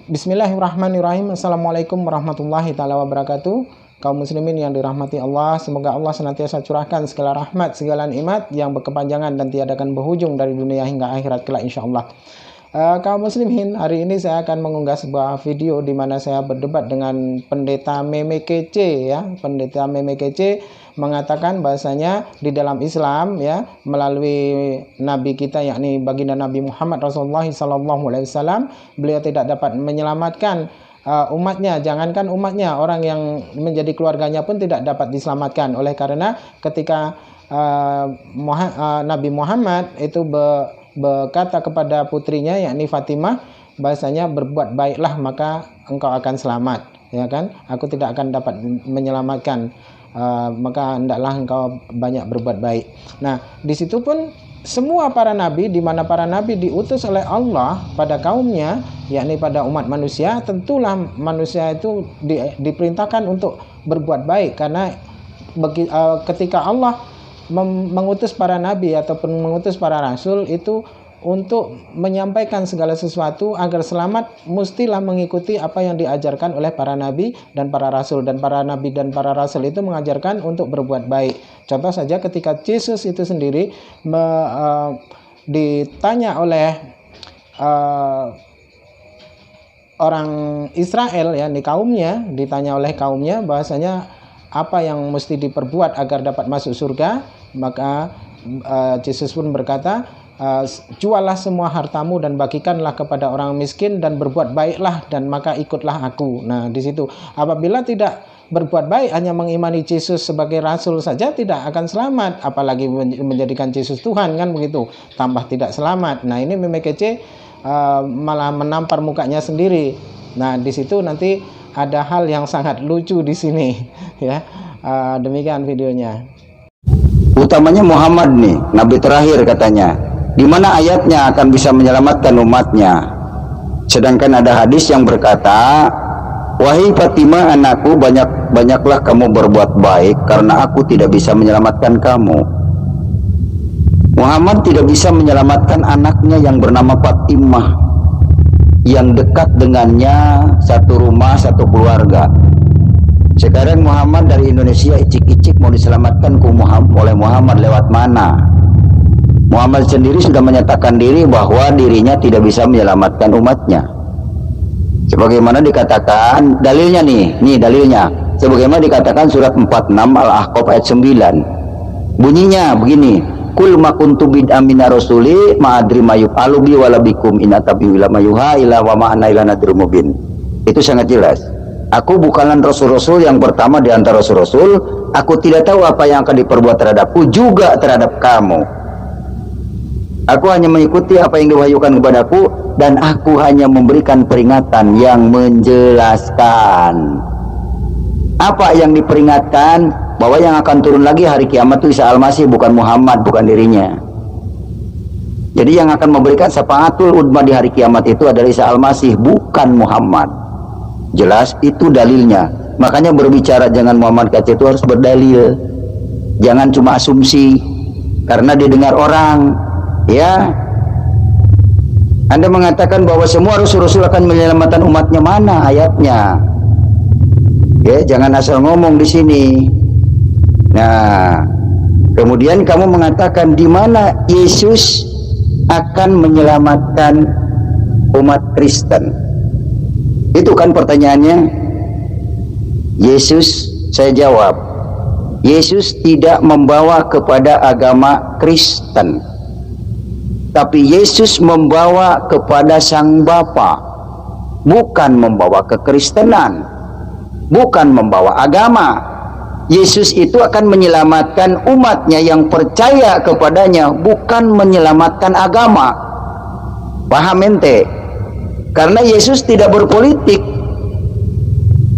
Bismillahirrahmanirrahim. Assalamualaikum warahmatullahi taala wabarakatuh. Kaum muslimin yang dirahmati Allah, semoga Allah senantiasa curahkan segala rahmat, segala nikmat yang berkepanjangan dan tiadakan berhujung dari dunia hingga akhirat kelak insyaallah. Kaum muslimin, hari ini saya akan mengunggah sebuah video di mana saya berdebat dengan pendeta Meme Kece ya. Pendeta Meme Kece mengatakan bahasanya di dalam Islam ya, melalui nabi kita yakni baginda Nabi Muhammad Rasulullah SAW, beliau tidak dapat menyelamatkan umatnya, jangankan umatnya, orang yang menjadi keluarganya pun tidak dapat diselamatkan. Oleh karena ketika Nabi Muhammad itu berkata kepada putrinya yakni Fatimah bahasanya berbuat baiklah maka engkau akan selamat, ya kan, aku tidak akan dapat menyelamatkan, maka hendaklah engkau banyak berbuat baik. Nah, di situ pun semua para nabi, di mana para nabi diutus oleh Allah pada kaumnya, yakni pada umat manusia, tentulah manusia itu diperintahkan untuk berbuat baik, karena ketika Allah mengutus para nabi ataupun mengutus para rasul itu untuk menyampaikan segala sesuatu agar selamat, mestilah mengikuti apa yang diajarkan oleh para nabi dan para rasul. Dan para nabi dan para rasul itu mengajarkan untuk berbuat baik. Contoh saja ketika Yesus itu sendiri ditanya oleh orang Israel ya, di kaumnya, ditanya oleh kaumnya bahasanya apa yang mesti diperbuat agar dapat masuk surga, maka Yesus pun berkata, juallah semua hartamu dan bagikanlah kepada orang miskin dan berbuat baiklah dan maka ikutlah aku. Nah, di situ apabila tidak berbuat baik, hanya mengimani Yesus sebagai rasul saja tidak akan selamat, apalagi menjadikan Yesus Tuhan, kan begitu, tambah tidak selamat. Nah, ini Meme Kece malah menampar mukanya sendiri. Nah, di situ nanti ada hal yang sangat lucu di sini ya. Demikian videonya. Utamanya Muhammad nih, nabi terakhir katanya. Di mana ayatnya akan bisa menyelamatkan umatnya? Sedangkan ada hadis yang berkata, wahai Fatimah anakku, banyaklah kamu berbuat baik karena aku tidak bisa menyelamatkan kamu. Muhammad tidak bisa menyelamatkan anaknya yang bernama Fatimah, yang dekat dengannya, satu rumah, satu keluarga. Sekarang Muhammad dari Indonesia icik-icik mau diselamatkan oleh Muhammad lewat mana? Muhammad sendiri sudah menyatakan diri bahwa dirinya tidak bisa menyelamatkan umatnya. Sebagaimana dikatakan, dalilnya nih dalilnya. Sebagaimana dikatakan surat 46 Al-Ahqaf ayat 9. Bunyinya begini, kul ma kuntu bid'am minar rasuli ma adri ma yuf'alu bi wala bikum in atabi'u ila ma yuha ila wa ma ana ila nadhirun mubin. Itu sangat jelas. Aku bukanlah rasul-rasul yang pertama di antara rasul-rasul. Aku tidak tahu apa yang akan diperbuat terhadapku juga terhadap kamu. Aku hanya mengikuti apa yang diwahyukan kepadaku, dan aku hanya memberikan peringatan yang menjelaskan. Apa yang diperingatkan? Bahwa yang akan turun lagi hari kiamat itu Isa Al-Masih, bukan Muhammad, bukan dirinya. Jadi yang akan memberikan syafaatul udma di hari kiamat itu adalah Isa Al-Masih, bukan Muhammad. Jelas itu dalilnya. Makanya berbicara jangan Muhammad Kece itu harus berdalil, jangan cuma asumsi karena didengar orang ya. Anda mengatakan bahwa semua rasul-rasul akan menyelamatkan umatnya, mana ayatnya ya? Jangan asal ngomong di sini. Nah, kemudian kamu mengatakan di mana Yesus akan menyelamatkan umat Kristen. Itu kan pertanyaannya. Yesus, saya jawab, Yesus tidak membawa kepada agama Kristen, tapi Yesus membawa kepada Sang Bapa, bukan membawa kekristenan, bukan membawa agama. Yesus itu akan menyelamatkan umatnya yang percaya kepadanya, bukan menyelamatkan agama. Paham ente? Karena Yesus tidak berpolitik.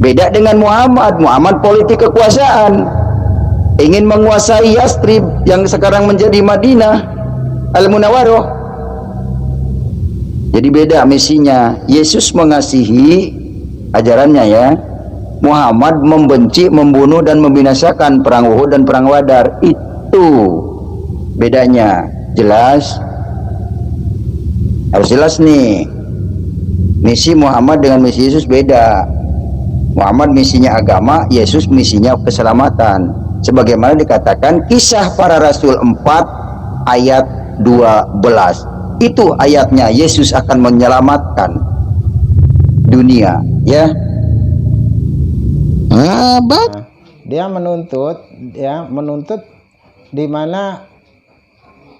Beda dengan Muhammad. Muhammad politik kekuasaan, ingin menguasai Yastrib yang sekarang menjadi Madinah Al-Munawwaroh. Jadi beda misinya. Yesus mengasihi ajarannya ya. Muhammad membenci, membunuh dan membinasakan, perang Uhud dan perang Badar. Itu bedanya. Jelas? Harus jelas nih. Misi Muhammad dengan misi Yesus beda. Muhammad misinya agama, Yesus misinya keselamatan. Sebagaimana dikatakan Kisah Para Rasul 4 ayat 12. Itu ayatnya, Yesus akan menyelamatkan dunia, ya. Dia menuntut di mana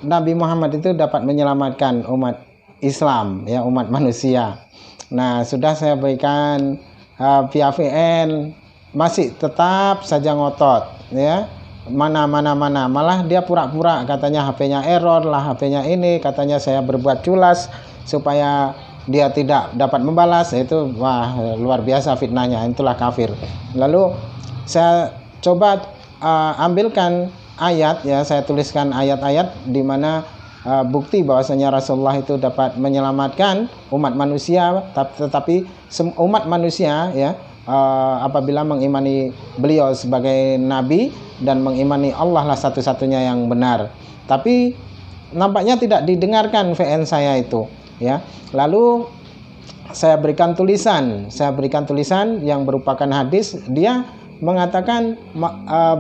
Nabi Muhammad itu dapat menyelamatkan umat Islam, ya, umat manusia. Nah, sudah saya berikan via VN, masih tetap saja ngotot, ya. Mana malah dia pura-pura katanya HP-nya error lah, HP-nya ini katanya saya berbuat culas supaya dia tidak dapat membalas. Itu wah, luar biasa fitnahnya, itulah kafir. Lalu saya coba ambilkan ayat, ya, saya tuliskan ayat-ayat di mana bukti bahwasanya Rasulullah itu dapat menyelamatkan umat manusia, tetapi umat manusia, ya, apabila mengimani beliau sebagai nabi dan mengimani Allah lah satu-satunya yang benar. Tapi nampaknya tidak didengarkan VN saya itu, ya. Lalu saya berikan tulisan yang merupakan hadis. Dia mengatakan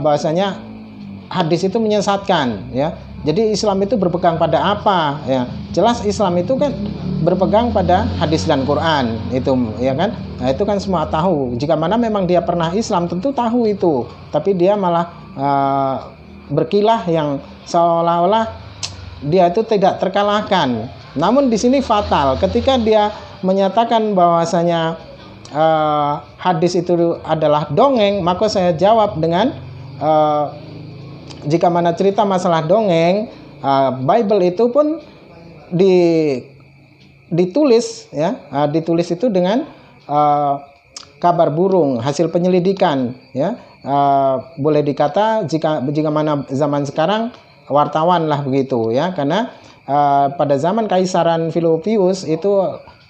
bahwasanya hadis itu menyesatkan, ya. Jadi Islam itu berpegang pada apa, ya? Jelas Islam itu kan berpegang pada hadis dan Quran, itu, ya kan? Nah, itu kan semua tahu. Jika mana memang dia pernah Islam, tentu tahu itu. Tapi dia malah berkilah yang seolah-olah dia itu tidak terkalahkan. Namun di sini fatal ketika dia menyatakan bahwasanya hadis itu adalah dongeng, maka saya jawab dengan jika mana cerita masalah dongeng, Bible itu pun ditulis, ya, ditulis itu dengan kabar burung, hasil penyelidikan, ya. Boleh dikata jika mana zaman sekarang wartawan lah begitu, ya, karena pada zaman Kaisaran Philippus itu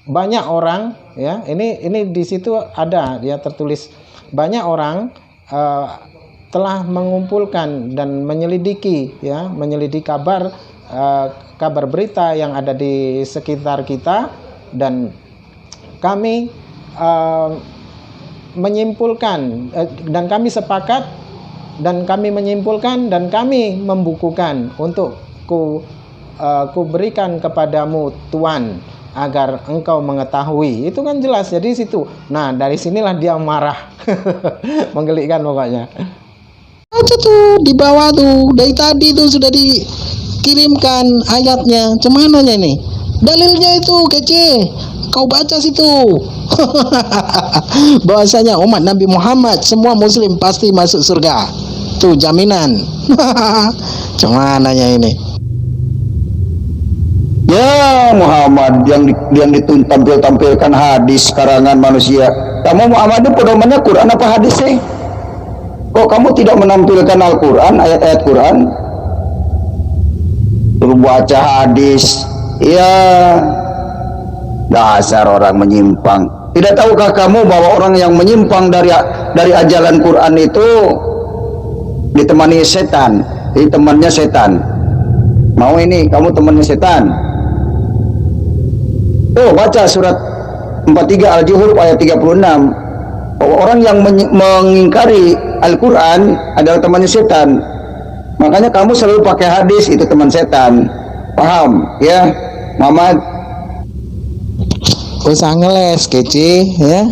banyak orang, ya, ini di situ ada dia tertulis, banyak orang telah mengumpulkan dan menyelidiki, ya, menyelidiki kabar berita yang ada di sekitar kita, dan kami menyimpulkan dan kami sepakat dan kami menyimpulkan dan kami membukukan untuk ku berikan kepadamu Tuhan agar engkau mengetahui. Itu kan jelas jadi situ. Nah, dari sinilah dia marah. Menggelikan pokoknya. Aja tuh di bawah tuh, dari tadi tuh sudah dikirimkan ayatnya. Cumananya nih dalilnya itu kece, kau baca situ. Bahwasanya umat Nabi Muhammad semua muslim pasti masuk surga, tuh jaminan. Cumananya ini, ya, Muhammad yang ditampilkan hadis karangan manusia. Kamu Muhammad itu pedomannya Quran apa hadis sih? Kok kamu tidak menampilkan Al-Quran, ayat-ayat Quran? Suruh baca hadis. Ya, dasar orang menyimpang. Tidak tahukah kamu bahwa orang yang menyimpang dari ajaran Quran itu ditemani setan? Jadi temannya setan. Mau ini kamu temannya setan? Tuh baca surat 43 Al-Zuhruf ayat 36. Orang yang mengingkari Al-Quran adalah temannya setan. Makanya kamu selalu pakai hadis, itu teman setan. Paham ya, Muhammad? usah ngeles kece, ya.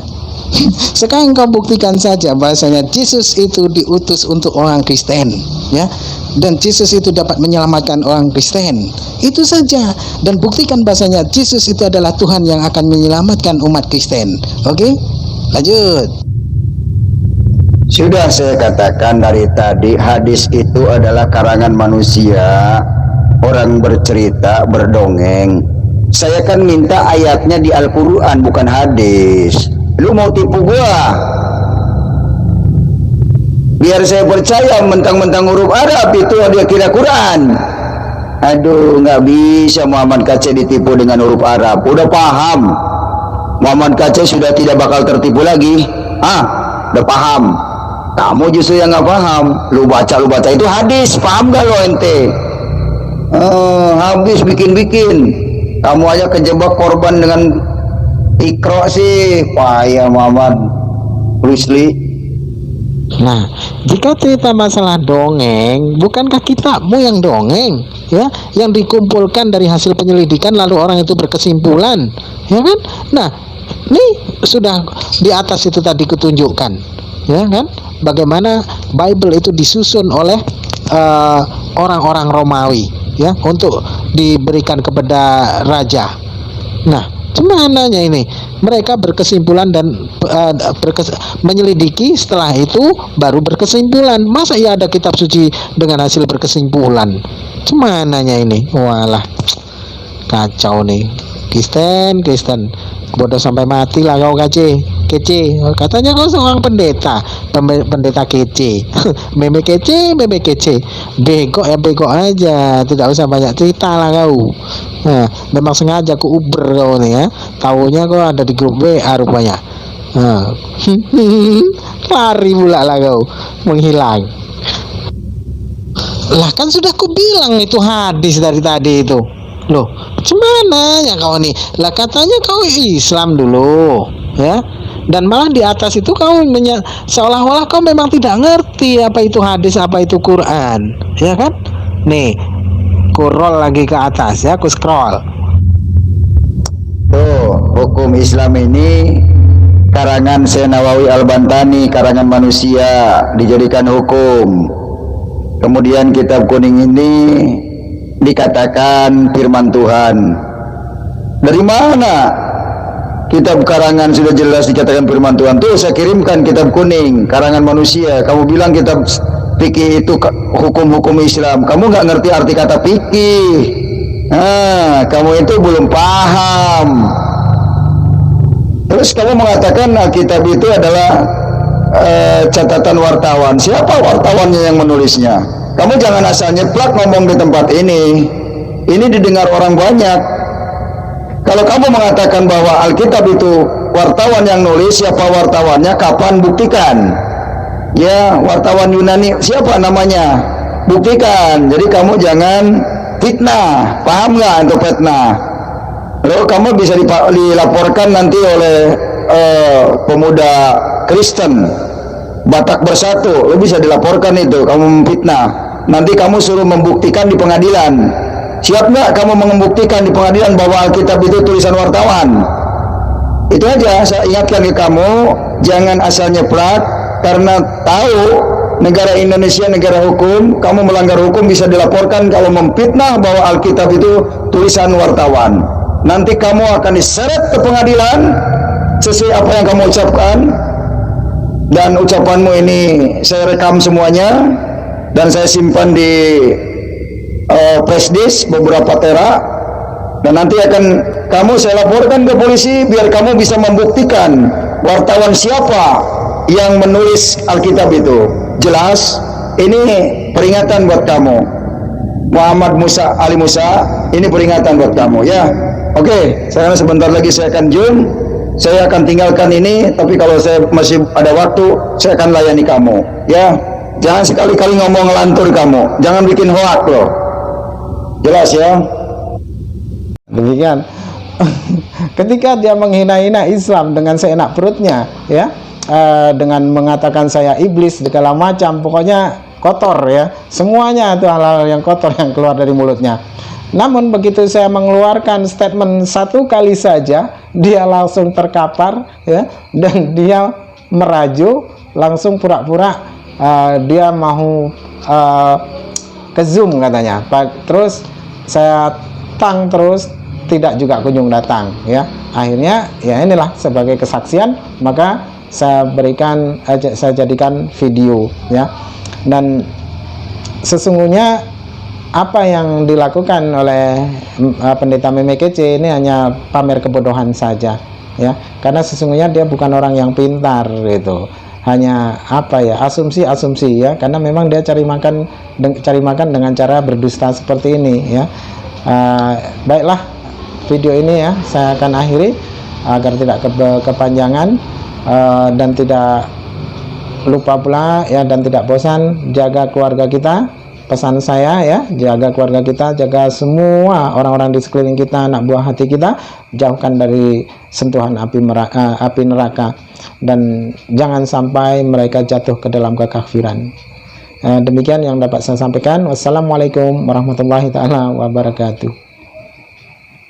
Sekarang kau buktikan saja bahasanya Yesus itu diutus untuk orang Kristen, ya, dan Yesus itu dapat menyelamatkan orang Kristen. Itu saja, dan buktikan bahasanya Yesus itu adalah Tuhan yang akan menyelamatkan umat Kristen. Oke, lanjut. Sudah saya katakan dari tadi, hadis itu adalah karangan manusia, orang bercerita, berdongeng. Saya kan minta ayatnya di Al-Quran, bukan hadis. Lu mau tipu gua? Biar saya percaya mentang-mentang huruf Arab itu dia kira Quran. Aduh, nggak bisa Muhammad Kace ditipu dengan huruf Arab. Udah paham, Muhammad Kace sudah tidak bakal tertipu lagi. Udah paham. Kamu justru yang nggak paham. Lu baca itu hadis, paham gak lo ente? Habis bikin-bikin. Kamu aja kejebak korban dengan Ikro sih payah Muhammad Rusli. Nah, jika cerita masalah dongeng, bukankah kitabmu yang dongeng, ya, yang dikumpulkan dari hasil penyelidikan lalu orang itu berkesimpulan, ya kan? Nah, ini sudah di atas itu tadi kutunjukkan, ya kan? Bagaimana Bible itu disusun oleh orang-orang Romawi, ya, untuk diberikan kepada raja. Nah, cumananya ini mereka berkesimpulan dan menyelidiki, setelah itu baru berkesimpulan. Masa ya ada kitab suci dengan hasil berkesimpulan? Cumananya ini, walah, kacau nih. Kristen, bodoh sampai mati lah kau kece. Katanya kau seorang pendeta, pendeta kece. meme kece, bego ya bego aja, tidak usah banyak cerita lah kau. Nah, memang sengaja ku uber kau nih ya. Taunya kau ada di grup WA rupanya. Nah. Lari pula lah kau, menghilang. Lah kan sudah ku bilang itu hadis dari tadi itu. Loh, gimana ya kau nih? Lah katanya kau Islam dulu, ya. Dan malah di atas itu kau seolah-olah kau memang tidak ngerti apa itu hadis, apa itu Quran, ya kan? Nih, ku roll lagi ke atas ya, ku scroll. Tuh, hukum Islam ini karangan Syekh Nawawi Al-Bantani, karangan manusia, dijadikan hukum. Kemudian kitab kuning ini dikatakan firman Tuhan. Dari mana kitab karangan sudah jelas dikatakan firman Tuhan? Tuh saya kirimkan kitab kuning karangan manusia. Kamu bilang kitab fikih itu hukum-hukum Islam. Kamu nggak ngerti arti kata fikih. Nah, kamu itu belum paham. Terus kamu mengatakan kitab itu adalah catatan wartawan. Siapa wartawannya yang menulisnya? Kamu jangan asal nyeplak ngomong di tempat ini. Ini didengar orang banyak. Kalau kamu mengatakan bahwa Alkitab itu wartawan yang nulis, siapa wartawannya, kapan, buktikan. Ya, wartawan Yunani, siapa namanya? Buktikan. Jadi kamu jangan fitnah. Paham nggak untuk fitnah? Lalu kamu bisa dilaporkan nanti oleh pemuda Kristen Batak Bersatu. Lo bisa dilaporkan itu, kamu fitnah. Nanti kamu suruh membuktikan di pengadilan. Siap nggak kamu membuktikan di pengadilan bahwa Alkitab itu tulisan wartawan? Itu aja saya ingatkan ke kamu, jangan asal nyeplak, karena tahu negara Indonesia negara hukum, kamu melanggar hukum bisa dilaporkan kalau memfitnah bahwa Alkitab itu tulisan wartawan. Nanti kamu akan diseret ke pengadilan sesuai apa yang kamu ucapkan, dan ucapanmu ini saya rekam semuanya dan saya simpan di flash disk beberapa tera, dan nanti akan saya laporkan ke polisi biar kamu bisa membuktikan wartawan siapa yang menulis Alkitab itu. Jelas? Ini peringatan buat kamu, Muhammad Musa Ali Musa, ini peringatan buat kamu ya. Oke, sekarang sebentar lagi saya akan zoom. Saya akan tinggalkan ini, tapi kalau saya masih ada waktu, saya akan layani kamu ya. Jangan sekali-kali ngomong ngelantur kamu, jangan bikin hoak loh. Jelas ya? Demikian. Ketika dia menghina-hina Islam dengan seenak perutnya, ya, dengan mengatakan saya iblis segala macam, pokoknya kotor ya, semuanya itu hal-hal yang kotor yang keluar dari mulutnya. Namun begitu saya mengeluarkan statement satu kali saja, dia langsung terkapar ya, dan dia merajuk, langsung pura-pura dia mau ke Zoom katanya. Terus saya tang terus, tidak juga kunjung datang ya. Akhirnya ya inilah sebagai kesaksian, maka saya berikan, saya jadikan video ya. Dan sesungguhnya apa yang dilakukan oleh pendeta Meme Kece ini hanya pamer kebodohan saja ya, karena sesungguhnya dia bukan orang yang pintar gitu, hanya apa ya, asumsi ya, karena memang dia cari makan dengan cara berdusta seperti ini ya. Baiklah, video ini ya saya akan akhiri agar tidak kepanjangan, dan tidak lupa pula ya, dan tidak bosan jaga keluarga kita pesan saya ya, jaga keluarga kita, jaga semua orang-orang di sekeliling kita, anak buah hati kita, jauhkan dari sentuhan api neraka, dan jangan sampai mereka jatuh ke dalam kekafiran. Demikian yang dapat saya sampaikan. Wassalamualaikum warahmatullahi taala wabarakatuh.